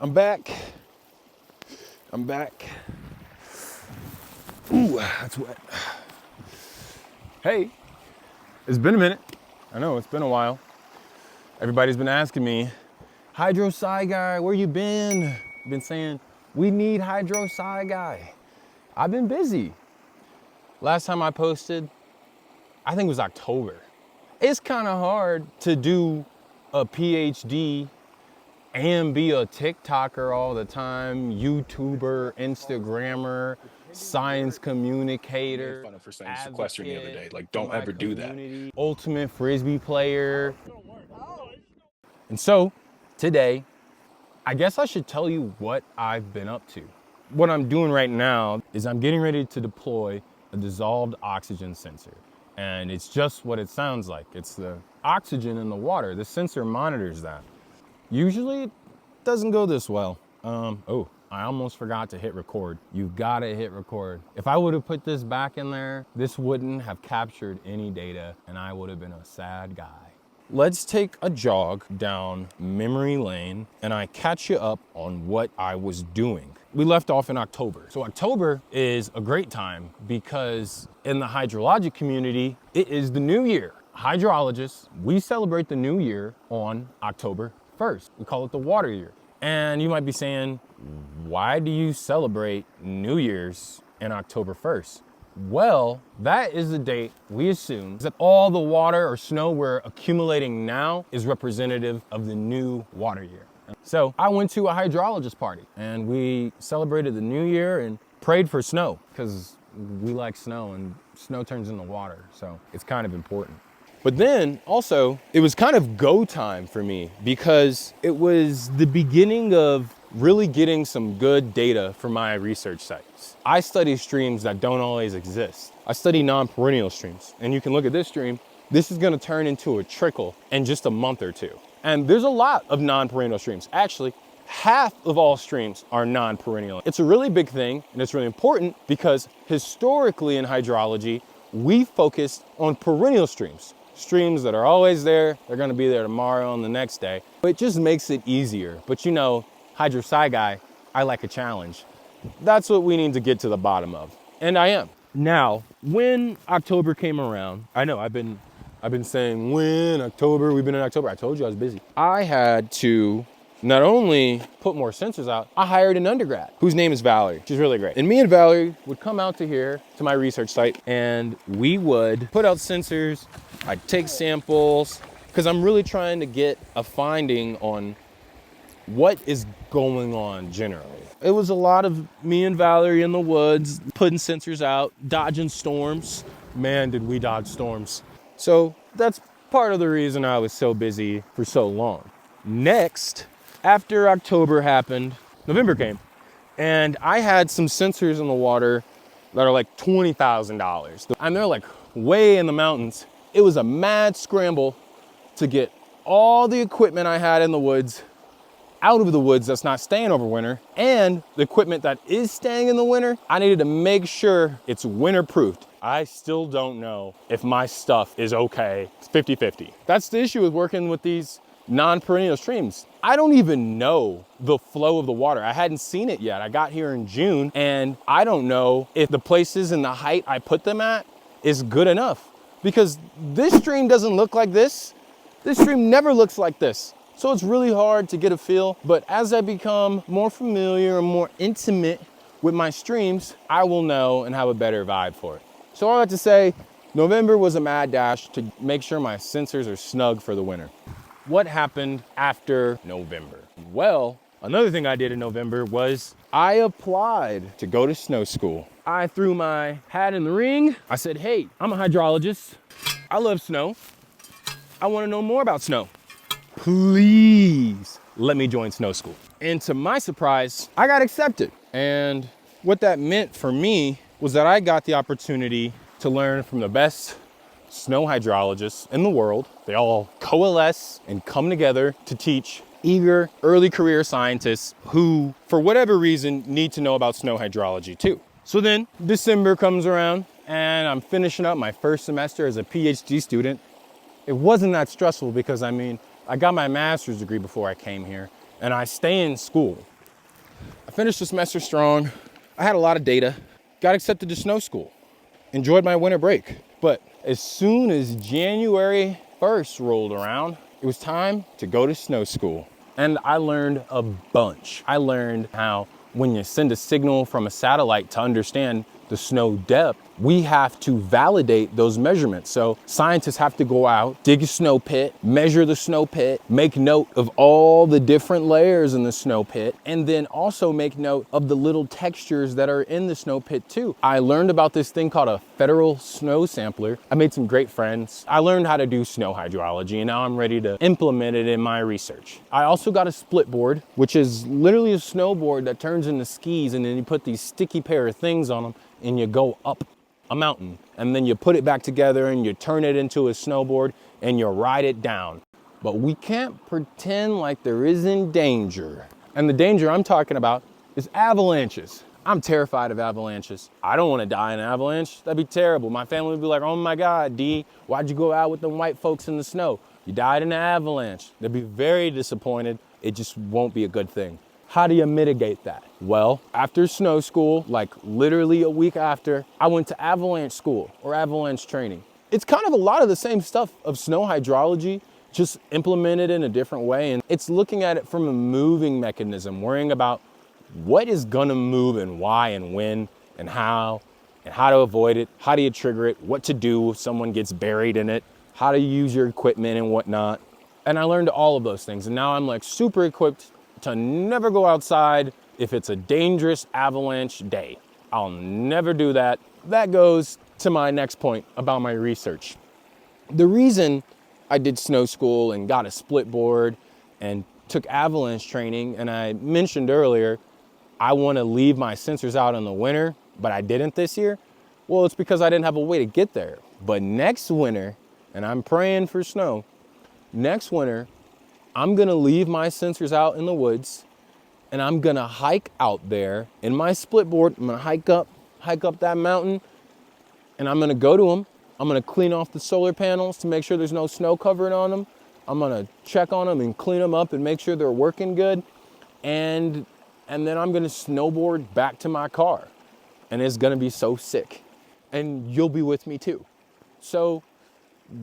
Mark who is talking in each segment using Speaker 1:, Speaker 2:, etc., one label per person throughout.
Speaker 1: I'm back. I'm back. Ooh, that's wet. Hey, it's been a minute. I know, it's been a while. Everybody's been asking me, Hydro Sci Guy, where you been? Been saying, we need Hydro Sci Guy. I've been busy. Last time I posted, I think it was October. It's kind of hard to do a PhD and be a TikToker all the time, YouTuber, Instagrammer, science communicator,
Speaker 2: Fun for saying sequestering the other day. Like, don't ever do that.
Speaker 1: Ultimate Frisbee player. And so, today, I guess I should tell you what I've been up to. What I'm doing right now is I'm getting ready to deploy a dissolved oxygen sensor. And it's just what it sounds like. It's the oxygen in the water. The sensor monitors that. Usually it doesn't go this well. Oh, I almost forgot to hit record. You've got to hit record. If I would have put this back in there, this wouldn't have captured any data and I would have been a sad guy. Let's take a jog down memory lane and I catch you up on what I was doing. We left off in October. So October is a great time because in the hydrologic community, it is the new year. Hydrologists, we celebrate the new year on October 1st. We call it the water year. And you might be saying, why do you celebrate New Year's in October 1st? Well, that is the date we assume that all the water or snow we're accumulating now is representative of the new water year. So I went to a hydrologist party and we celebrated the new year and prayed for snow because we like snow and snow turns into water. So it's kind of important. But then also it was kind of go time for me because it was the beginning of really getting some good data for my research sites. I study streams that don't always exist. I study non-perennial streams, and you can look at this stream. This is gonna turn into a trickle in just a month or two. And there's a lot of non-perennial streams. Actually, half of all streams are non-perennial. It's a really big thing, and it's really important because historically in hydrology, we focused on perennial streams. Streams that are always there, they're gonna be there tomorrow and the next day. It just makes it easier. But you know, Hydro Sci Guy, I like a challenge. That's what we need to get to the bottom of, and I am. Now, when October came around, I know I've been saying when October, we've been in October. I told you I was busy. I had to not only put more sensors out, I hired an undergrad whose name is Valerie. She's really great. And me and Valerie would come out to here, to my research site, and we would put out sensors. I'd take samples, because I'm really trying to get a finding on what is going on generally. It was a lot of me and Valerie in the woods, putting sensors out, dodging storms. Man, did we dodge storms. So that's part of the reason I was so busy for so long. Next, after October happened, November came, and I had some sensors in the water that are like $20,000. And they're like way in the mountains. It was a mad scramble to get all the equipment I had in the woods out of the woods that's not staying over winter, and the equipment that is staying in the winter, I needed to make sure it's winter proofed. I still don't know if my stuff is okay. It's 50-50. That's the issue with working with these non-perennial streams. I don't even know the flow of the water. I hadn't seen it yet. I got here in June, and I don't know if the places and the height I put them at is good enough, because this stream doesn't look like this. This stream never looks like this. So it's really hard to get a feel, but as I become more familiar and more intimate with my streams, I will know and have a better vibe for it. So all I have to say, November was a mad dash to make sure my sensors are snug for the winter. What happened after November? Well, another thing I did in November was I applied to go to snow school. I threw my hat in the ring. I said, hey, I'm a hydrologist. I love snow. I want to know more about snow. Please let me join snow school. And to my surprise, I got accepted. And what that meant for me was that I got the opportunity to learn from the best snow hydrologists in the world. They all coalesce and come together to teach eager early career scientists who, for whatever reason, need to know about snow hydrology too. So then December comes around and I'm finishing up my first semester as a PhD student. It wasn't that stressful because I got my master's degree before I came here, and I stay in school. I finished the semester strong. I had a lot of data, got accepted to snow school, enjoyed my winter break. But as soon as January 1st rolled around, it was time to go to snow school. And I learned a bunch. I learned how when you send a signal from a satellite to understand the snow depth, we have to validate those measurements. So scientists have to go out, dig a snow pit, measure the snow pit, make note of all the different layers in the snow pit, and then also make note of the little textures that are in the snow pit too. I learned about this thing called a federal snow sampler. I made some great friends. I learned how to do snow hydrology, and now I'm ready to implement it in my research. I also got a split board, which is literally a snowboard that turns into skis, and then you put these sticky pair of things on them and you go up a mountain, and then you put it back together and you turn it into a snowboard and you ride it down. But we can't pretend like there isn't danger. And the danger I'm talking about is avalanches. I'm terrified of avalanches. I don't want to die in an avalanche. That'd be terrible. My family would be like, oh my God, D, why'd you go out with them white folks in the snow? You died in an avalanche. They'd be very disappointed. It just won't be a good thing. How do you mitigate that? Well, after snow school, like literally a week after, I went to avalanche school or avalanche training. It's kind of a lot of the same stuff of snow hydrology, just implemented in a different way. And it's looking at it from a moving mechanism, worrying about what is gonna move and why and when and how to avoid it, how do you trigger it, what to do if someone gets buried in it, how to use your equipment and whatnot. And I learned all of those things. And now I'm like super equipped to never go outside if it's a dangerous avalanche day. I'll never do that. That goes to my next point about my research. The reason I did snow school and got a split board and took avalanche training, and I mentioned earlier, I want to leave my sensors out in the winter, but I didn't this year. Well, it's because I didn't have a way to get there. But next winter, and I'm praying for snow, next winter, I'm gonna leave my sensors out in the woods, and I'm gonna hike out there in my split board. I'm gonna hike up that mountain, and I'm gonna go to them. I'm gonna clean off the solar panels to make sure there's no snow covering on them. I'm gonna check on them and clean them up and make sure they're working good. And then I'm gonna snowboard back to my car. And it's gonna be so sick. And you'll be with me too. So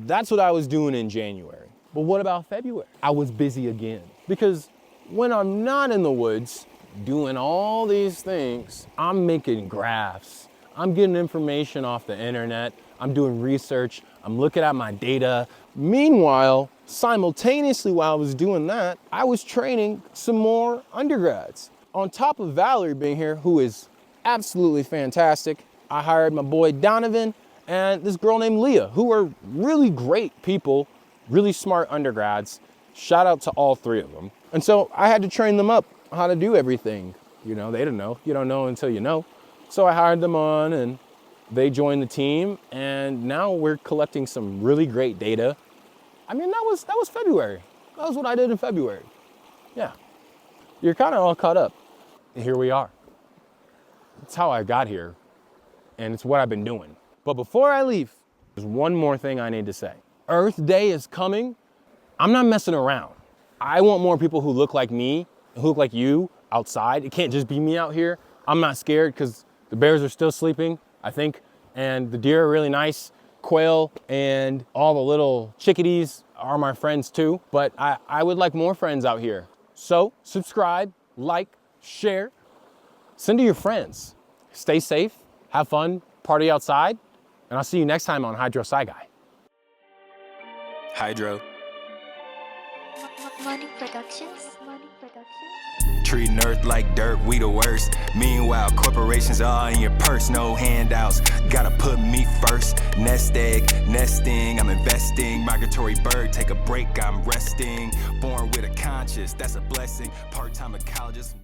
Speaker 1: that's what I was doing in January. But what about February? I was busy again. Because when I'm not in the woods doing all these things, I'm making graphs. I'm getting information off the internet. I'm doing research. I'm looking at my data. Meanwhile, simultaneously while I was doing that, I was training some more undergrads. On top of Valerie being here, who is absolutely fantastic, I hired my boy Donovan and this girl named Leah, who are really great people, really smart undergrads. Shout out to all three of them. And so I had to train them up how to do everything. You know, they didn't know. You don't know until you know. So I hired them on and they joined the team, and now we're collecting some really great data. I mean, that was February. That was what I did in February. Yeah. You're kind of all caught up. Here we are. It's how I got here, and it's what I've been doing. But before I leave, there's one more thing I need to say. Earth Day is coming. I'm not messing around. I want more people who look like me, who look like you outside. It can't just be me out here. I'm not scared because the bears are still sleeping, I think, and the deer are really nice. Quail and all the little chickadees are my friends too, but I would like more friends out here. So subscribe, like, share, send to your friends. Stay safe, have fun, party outside, and I'll see you next time on Hydro Sci Guy.
Speaker 2: Hydro.
Speaker 3: Money Productions.
Speaker 2: Treating Earth like dirt, we the worst. Meanwhile, corporations are in your purse, no handouts. Gotta put me first. Nest egg, nesting, I'm investing. Migratory bird, take a break, I'm resting. Born with a conscience, that's a blessing. Part-time ecologist.